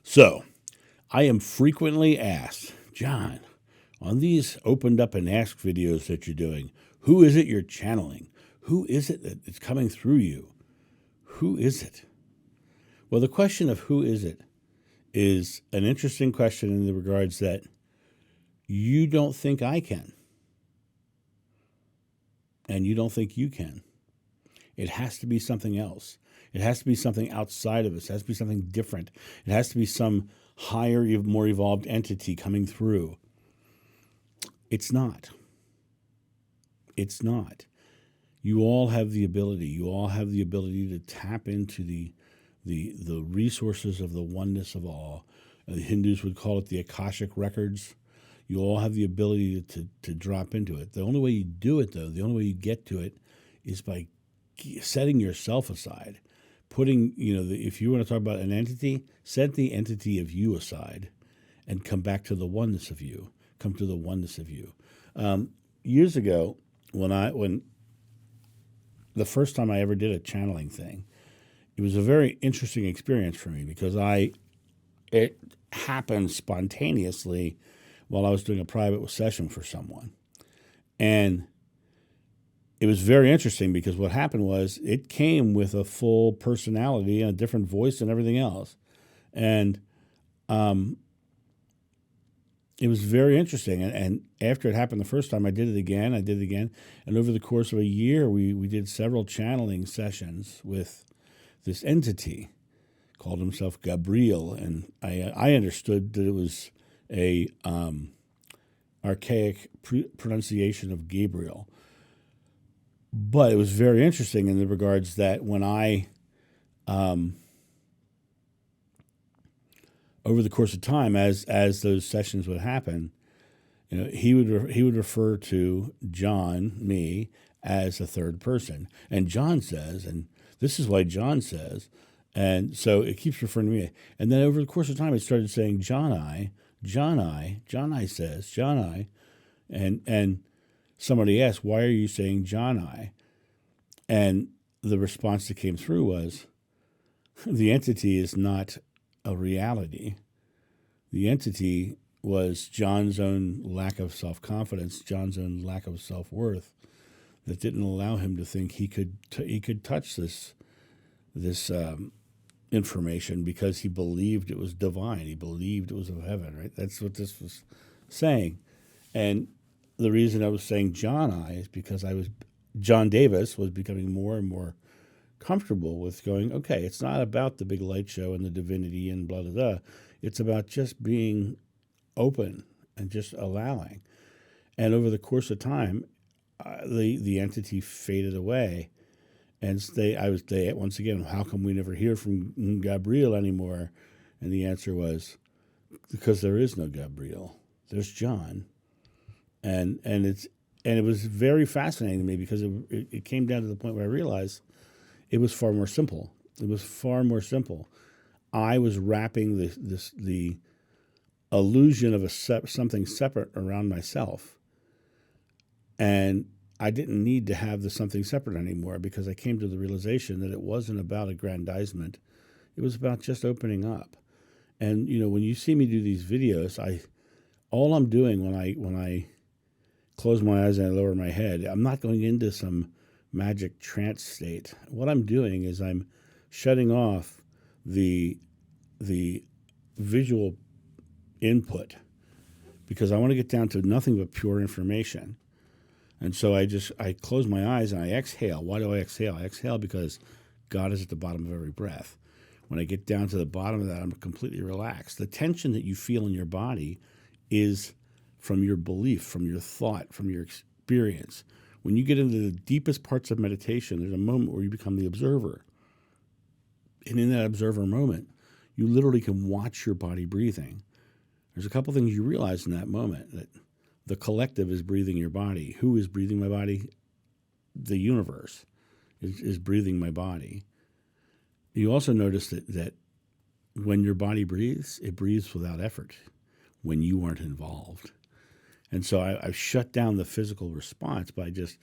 So I am frequently asked, John, on these opened up and asked videos that you're doing, who is it you're channeling? Who is it that is coming through you? Who is it? Well, the question of who is it is an interesting question in the regards that you don't think I can, and you don't think you can. It has to be something else. It has to be something outside of us. It has to be something different. It has to be some higher, more evolved entity coming through. It's not. It's not. You all have the ability. You all have the ability to tap into the resources of the oneness of all. The Hindus would call it the Akashic records. You all have the ability to drop into it. The only way you do it, though, the only way you get to it is by setting yourself aside. Putting, if you want to talk about an entity, set the entity of you aside and come back to the oneness of you. Come to the oneness of you. Years ago, when the first time I ever did a channeling thing, it was a very interesting experience for me because it happened spontaneously while I was doing a private session for someone. And it was very interesting because what happened was it came with a full personality and a different voice and everything else. And it was very interesting. And after it happened the first time, I did it again. And over the course of a year, we did several channeling sessions with this entity called himself Gabriel. And I understood that it was a archaic pronunciation of Gabriel. But it was very interesting in the regards that when I, over the course of time, as those sessions would happen, he would refer to John, me, as a third person. And John says, and this is why John says, and so it keeps referring to me. And then over the course of time, it started saying John I says, John I, and somebody asked, why are you saying John I? And the response that came through was, the entity is not a reality. The entity was John's own lack of self-confidence, John's own lack of self-worth, that didn't allow him to think he could touch this information because he believed it was divine. He believed it was of heaven, right? That's what this was saying. And the reason I was saying John I is because John Davis was becoming more and more comfortable with going, okay, it's not about the big light show and the divinity and blah, blah, blah. It's about just being open and just allowing. And over the course of time, the entity faded away. And I was once again, how come we never hear from Gabriel anymore? And the answer was, because there is no Gabriel. There's John. And it was very fascinating to me because it came down to the point where I realized it was far more simple. It was far more simple. I was wrapping the illusion of something separate around myself. And I didn't need to have the something separate anymore because I came to the realization that it wasn't about aggrandizement. It was about just opening up. And, when you see me do these videos, all I'm doing when I close my eyes and I lower my head, I'm not going into some magic trance state. What I'm doing is I'm shutting off the visual input because I want to get down to nothing but pure information. And so I close my eyes and I exhale. Why do I exhale? I exhale because God is at the bottom of every breath. When I get down to the bottom of that, I'm completely relaxed. The tension that you feel in your body is from your belief, from your thought, from your experience. When you get into the deepest parts of meditation, there's a moment where you become the observer. And in that observer moment, you literally can watch your body breathing. There's a couple things you realize in that moment, that the collective is breathing your body. Who is breathing my body? The universe is breathing my body. You also notice that when your body breathes, it breathes without effort when you aren't involved. And so I've shut down the physical response by just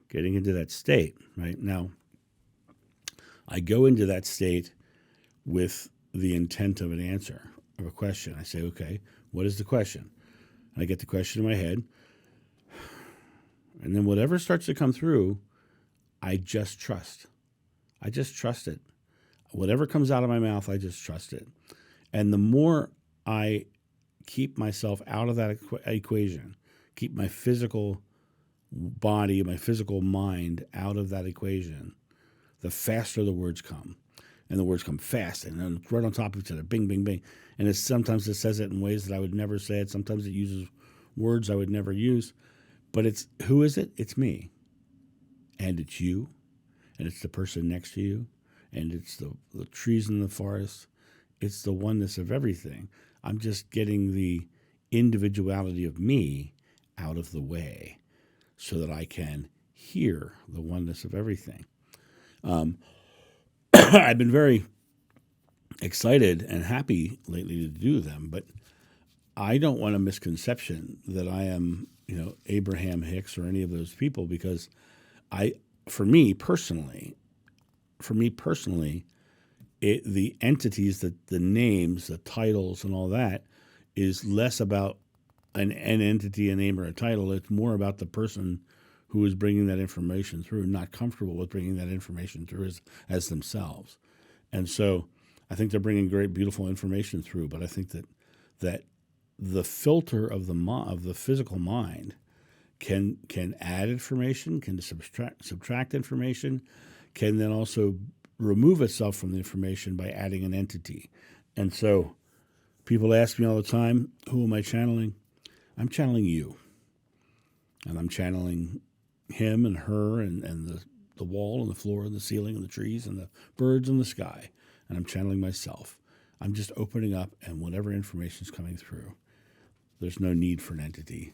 getting into that state, right? Now, I go into that state with the intent of an answer, of a question. I say, okay, what is the question? And I get the question in my head. And then whatever starts to come through, I just trust. I just trust it. Whatever comes out of my mouth, I just trust it. And the more I keep myself out of that equation, keep my physical body, my physical mind out of that equation, the faster the words come. And the words come fast and then right on top of each other, bing, bing, bing. And sometimes it says it in ways that I would never say it. Sometimes it uses words I would never use. But who is it? It's me. And it's you. And it's the person next to you. And it's the trees in the forest. It's the oneness of everything. I'm just getting the individuality of me out of the way so that I can hear the oneness of everything. I've been very excited and happy lately to do them, but I don't want a misconception that I am, Abraham Hicks or any of those people, because for me personally, the entities, the names, the titles, and all that is less about an entity, a name, or a title. It's more about the person who is bringing that information through, not comfortable with bringing that information through as themselves. And so I think they're bringing great, beautiful information through, but I think that the filter of the physical mind can add information, can subtract information, can then also remove itself from the information by adding an entity. And so people ask me all the time, who am I channeling? I'm channeling you. And I'm channeling him and her and the wall and the floor and the ceiling and the trees and the birds and the sky. And I'm channeling myself. I'm just opening up, and whatever information is coming through, there's no need for an entity.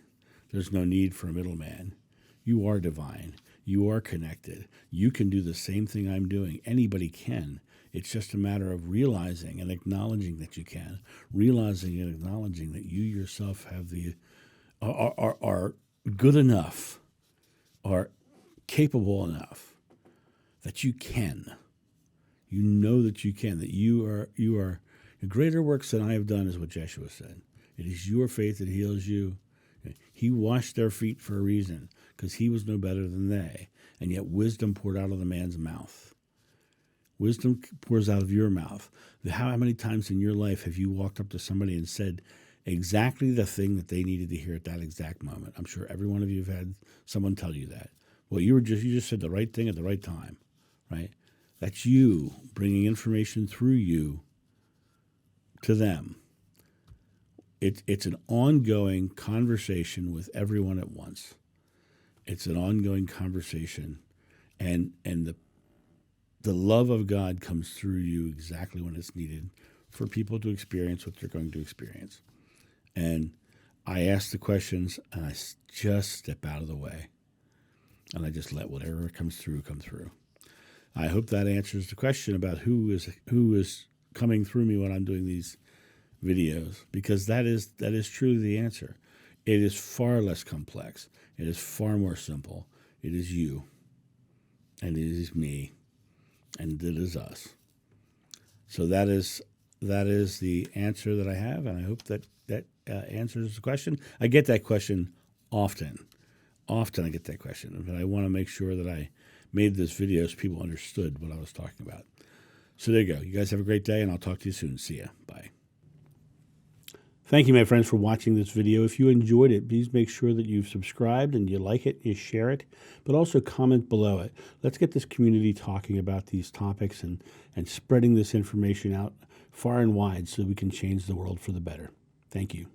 There's no need for a middleman. You are divine. You are connected. You can do the same thing I'm doing. Anybody can. It's just a matter of realizing and acknowledging that you can. Realizing and acknowledging that you yourself have are good enough, are capable enough that you can. You know that you can, that you are greater works than I have done, is what Jeshua said. It is your faith that heals you. He washed their feet for a reason, because he was no better than they. And yet wisdom poured out of the man's mouth. Wisdom pours out of your mouth. How many times in your life have you walked up to somebody and said exactly the thing that they needed to hear at that exact moment? I'm sure every one of you have had someone tell you that. Well, you just said the right thing at the right time, right? That's you bringing information through you to them. It's an ongoing conversation with everyone at once. It's an ongoing conversation, and the love of God comes through you exactly when it's needed for people to experience what they're going to experience. And I ask the questions, and I just step out of the way, and I just let whatever comes through come through. I hope that answers the question about who is coming through me when I'm doing these videos, because that is truly the answer. It is far less complex. It is far more simple. It is you, and it is me, and it is us. So that is the answer that I have, and I hope that answers the question. I get that question often. Often I get that question, but I want to make sure that I made this video so people understood what I was talking about. So there you go. You guys have a great day, and I'll talk to you soon. See ya. Bye. Thank you, my friends, for watching this video. If you enjoyed it, please make sure that you've subscribed and you like it, you share it, but also comment below it. Let's get this community talking about these topics and spreading this information out far and wide so we can change the world for the better. Thank you.